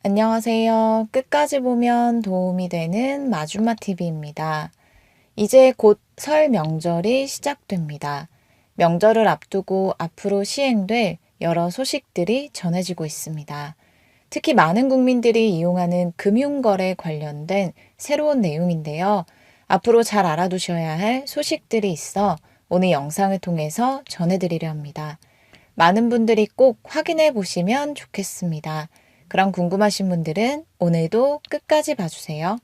안녕하세요. 끝까지 보면 도움이 되는 마줌마TV입니다. 이제 곧 설 명절이 시작됩니다. 명절을 앞두고 앞으로 시행될 여러 소식들이 전해지고 있습니다. 특히 많은 국민들이 이용하는 금융거래 관련된 새로운 내용인데요. 앞으로 잘 알아두셔야 할 소식들이 있어 오늘 영상을 통해서 전해드리려 합니다. 많은 분들이 꼭 확인해 보시면 좋겠습니다. 그럼 궁금하신 분들은 오늘도 끝까지 봐주세요.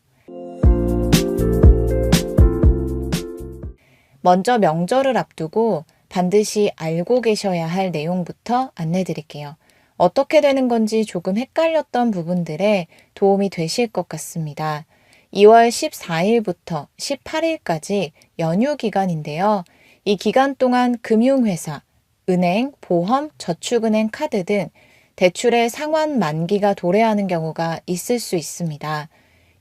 먼저 명절을 앞두고 반드시 알고 계셔야 할 내용부터 안내 드릴게요. 어떻게 되는 건지 조금 헷갈렸던 부분들에 도움이 되실 것 같습니다. 2월 14일부터 18일까지 연휴 기간인데요. 이 기간 동안 금융회사, 은행, 보험, 저축은행 카드 등 대출의 상환 만기가 도래하는 경우가 있을 수 있습니다.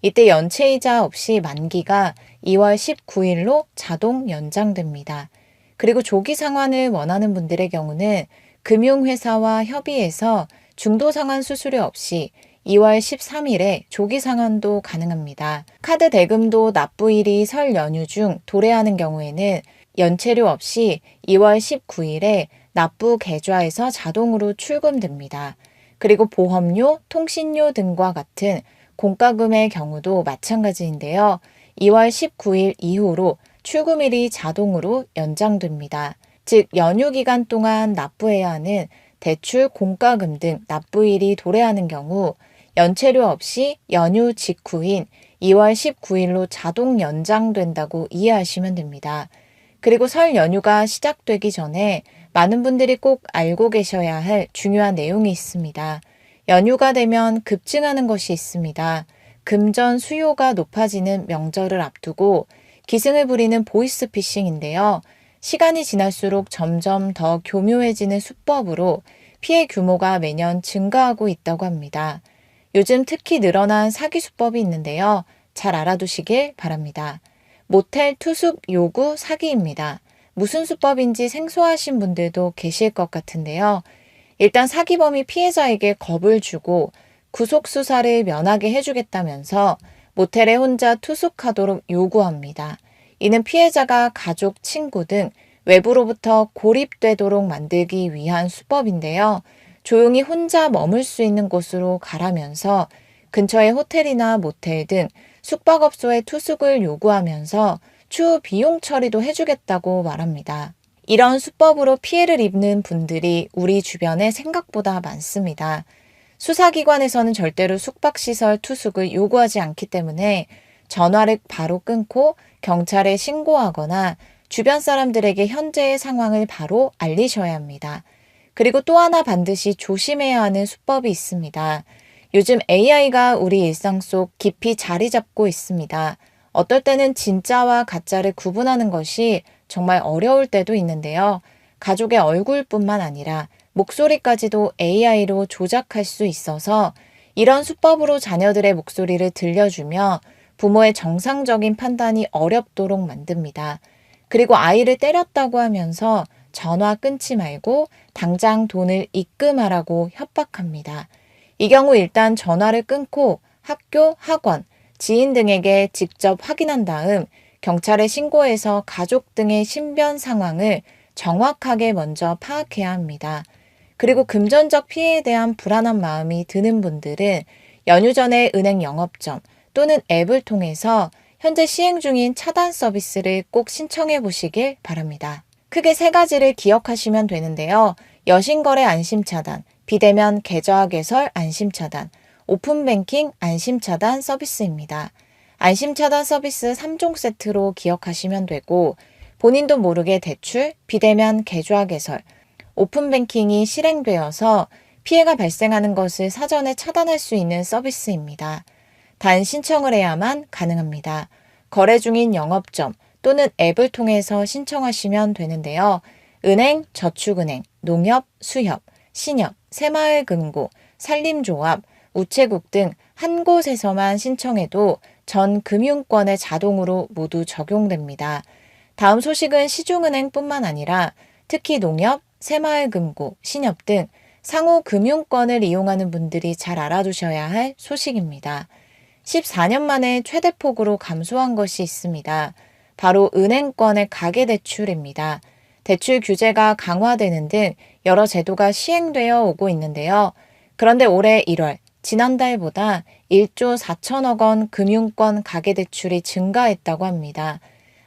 이때 연체이자 없이 만기가 2월 19일로 자동 연장됩니다. 그리고 조기 상환을 원하는 분들의 경우는 금융회사와 협의해서 중도 상환 수수료 없이 2월 13일에 조기 상환도 가능합니다. 카드 대금도 납부일이 설 연휴 중 도래하는 경우에는 연체료 없이 2월 19일에 납부 계좌에서 자동으로 출금됩니다. 그리고 보험료, 통신료 등과 같은 공과금의 경우도 마찬가지인데요. 2월 19일 이후로 출금일이 자동으로 연장됩니다. 즉 연휴 기간 동안 납부해야 하는 대출, 공과금 등 납부일이 도래하는 경우 연체료 없이 연휴 직후인 2월 19일로 자동 연장된다고 이해하시면 됩니다. 그리고 설 연휴가 시작되기 전에 많은 분들이 꼭 알고 계셔야 할 중요한 내용이 있습니다. 연휴가 되면 급증하는 것이 있습니다. 금전 수요가 높아지는 명절을 앞두고 기승을 부리는 보이스피싱인데요. 시간이 지날수록 점점 더 교묘해지는 수법으로 피해 규모가 매년 증가하고 있다고 합니다. 요즘 특히 늘어난 사기 수법이 있는데요. 잘 알아두시길 바랍니다. 모텔 투숙 요구 사기입니다. 무슨 수법인지 생소하신 분들도 계실 것 같은데요. 일단 사기범이 피해자에게 겁을 주고 구속 수사를 면하게 해주겠다면서 모텔에 혼자 투숙하도록 요구합니다. 이는 피해자가 가족, 친구 등 외부로부터 고립되도록 만들기 위한 수법인데요. 조용히 혼자 머물 수 있는 곳으로 가라면서 근처의 호텔이나 모텔 등 숙박업소에 투숙을 요구하면서 추후 비용 처리도 해주겠다고 말합니다. 이런 수법으로 피해를 입는 분들이 우리 주변에 생각보다 많습니다. 수사기관에서는 절대로 숙박시설 투숙을 요구하지 않기 때문에 전화를 바로 끊고 경찰에 신고하거나 주변 사람들에게 현재의 상황을 바로 알리셔야 합니다. 그리고 또 하나 반드시 조심해야 하는 수법이 있습니다. 요즘 AI가 우리 일상 속 깊이 자리 잡고 있습니다. 어떨 때는 진짜와 가짜를 구분하는 것이 정말 어려울 때도 있는데요. 가족의 얼굴뿐만 아니라 목소리까지도 AI로 조작할 수 있어서 이런 수법으로 자녀들의 목소리를 들려주며 부모의 정상적인 판단이 어렵도록 만듭니다. 그리고 아이를 때렸다고 하면서 전화 끊지 말고 당장 돈을 입금하라고 협박합니다. 이 경우 일단 전화를 끊고 학교, 학원, 지인 등에게 직접 확인한 다음 경찰에 신고해서 가족 등의 신변 상황을 정확하게 먼저 파악해야 합니다. 그리고 금전적 피해에 대한 불안한 마음이 드는 분들은 연휴 전에 은행 영업점 또는 앱을 통해서 현재 시행 중인 차단 서비스를 꼭 신청해 보시길 바랍니다. 크게 세 가지를 기억하시면 되는데요. 여신거래 안심차단, 비대면 계좌 개설 안심차단, 오픈뱅킹 안심차단 서비스입니다. 안심차단 서비스 3종 세트로 기억하시면 되고 본인도 모르게 대출, 비대면 계좌 개설, 오픈뱅킹이 실행되어서 피해가 발생하는 것을 사전에 차단할 수 있는 서비스입니다. 단 신청을 해야만 가능합니다. 거래 중인 영업점 또는 앱을 통해서 신청하시면 되는데요. 은행, 저축은행, 농협, 수협, 신협, 새마을금고, 산림조합, 우체국 등 한 곳에서만 신청해도 전 금융권에 자동으로 모두 적용됩니다. 다음 소식은 시중은행뿐만 아니라 특히 농협, 새마을금고, 신협 등 상호금융권을 이용하는 분들이 잘 알아두셔야 할 소식입니다. 14년 만에 최대폭으로 감소한 것이 있습니다. 바로 은행권의 가계대출입니다. 대출 규제가 강화되는 등 여러 제도가 시행되어 오고 있는데요. 그런데 올해 1월, 지난달보다 1조 4천억 원 금융권 가계대출이 증가했다고 합니다.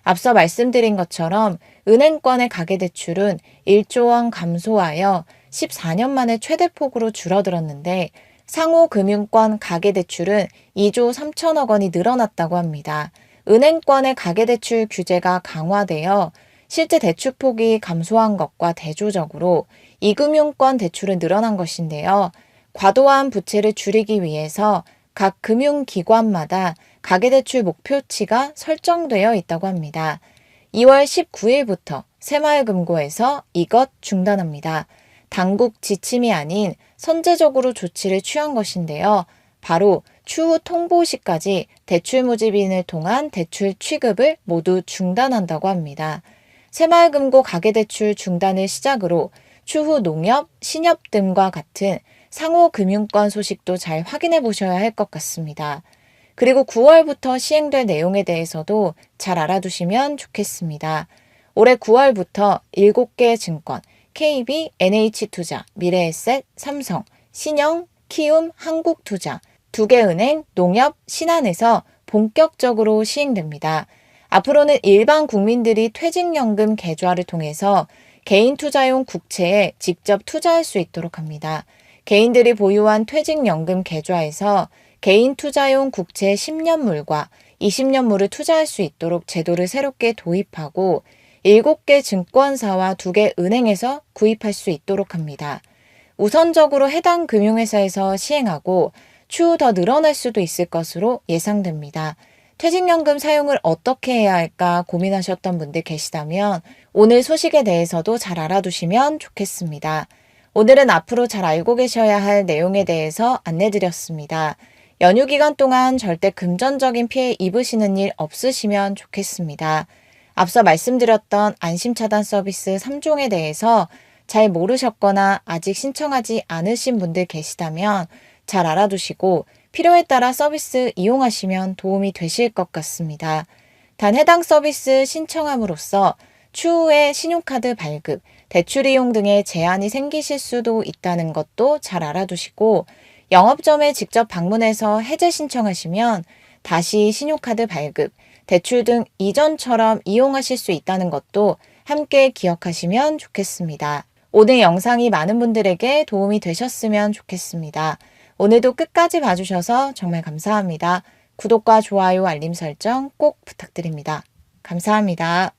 앞서 말씀드린 것처럼 은행권의 가계대출은 1조 원 감소하여 14년 만에 최대폭으로 줄어들었는데 상호금융권 가계대출은 2조 3천억 원이 늘어났다고 합니다. 은행권의 가계대출 규제가 강화되어 실제 대출폭이 감소한 것과 대조적으로 이금융권 대출은 늘어난 것인데요. 과도한 부채를 줄이기 위해서 각 금융기관마다 가계대출 목표치가 설정되어 있다고 합니다. 2월 19일부터 새마을금고에서 이것 중단합니다. 당국 지침이 아닌 선제적으로 조치를 취한 것인데요. 바로 추후 통보 시까지 대출 모집인을 통한 대출 취급을 모두 중단한다고 합니다. 새마을금고 가계대출 중단을 시작으로 추후 농협, 신협 등과 같은 상호금융권 소식도 잘 확인해 보셔야 할 것 같습니다. 그리고 9월부터 시행될 내용에 대해서도 잘 알아두시면 좋겠습니다. 올해 9월부터 7개 증권, KB, NH투자, 미래에셋, 삼성, 신영, 키움, 한국투자, 2개 은행, 농협, 신한에서 본격적으로 시행됩니다. 앞으로는 일반 국민들이 퇴직연금 계좌를 통해서 개인 투자용 국채에 직접 투자할 수 있도록 합니다. 개인들이 보유한 퇴직연금 계좌에서 개인 투자용 국채 10년물과 20년물을 투자할 수 있도록 제도를 새롭게 도입하고 7개 증권사와 2개 은행에서 구입할 수 있도록 합니다. 우선적으로 해당 금융회사에서 시행하고 추후 더 늘어날 수도 있을 것으로 예상됩니다. 퇴직연금 사용을 어떻게 해야 할까 고민하셨던 분들 계시다면 오늘 소식에 대해서도 잘 알아두시면 좋겠습니다. 오늘은 앞으로 잘 알고 계셔야 할 내용에 대해서 안내드렸습니다. 연휴 기간 동안 절대 금전적인 피해 입으시는 일 없으시면 좋겠습니다. 앞서 말씀드렸던 안심차단 서비스 3종에 대해서 잘 모르셨거나 아직 신청하지 않으신 분들 계시다면 잘 알아두시고 필요에 따라 서비스 이용하시면 도움이 되실 것 같습니다. 단 해당 서비스 신청함으로써 추후에 신용카드 발급, 대출 이용 등의 제한이 생기실 수도 있다는 것도 잘 알아두시고 영업점에 직접 방문해서 해제 신청하시면 다시 신용카드 발급, 대출 등 이전처럼 이용하실 수 있다는 것도 함께 기억하시면 좋겠습니다. 오늘 영상이 많은 분들에게 도움이 되셨으면 좋겠습니다. 오늘도 끝까지 봐주셔서 정말 감사합니다. 구독과 좋아요, 알림 설정 꼭 부탁드립니다. 감사합니다.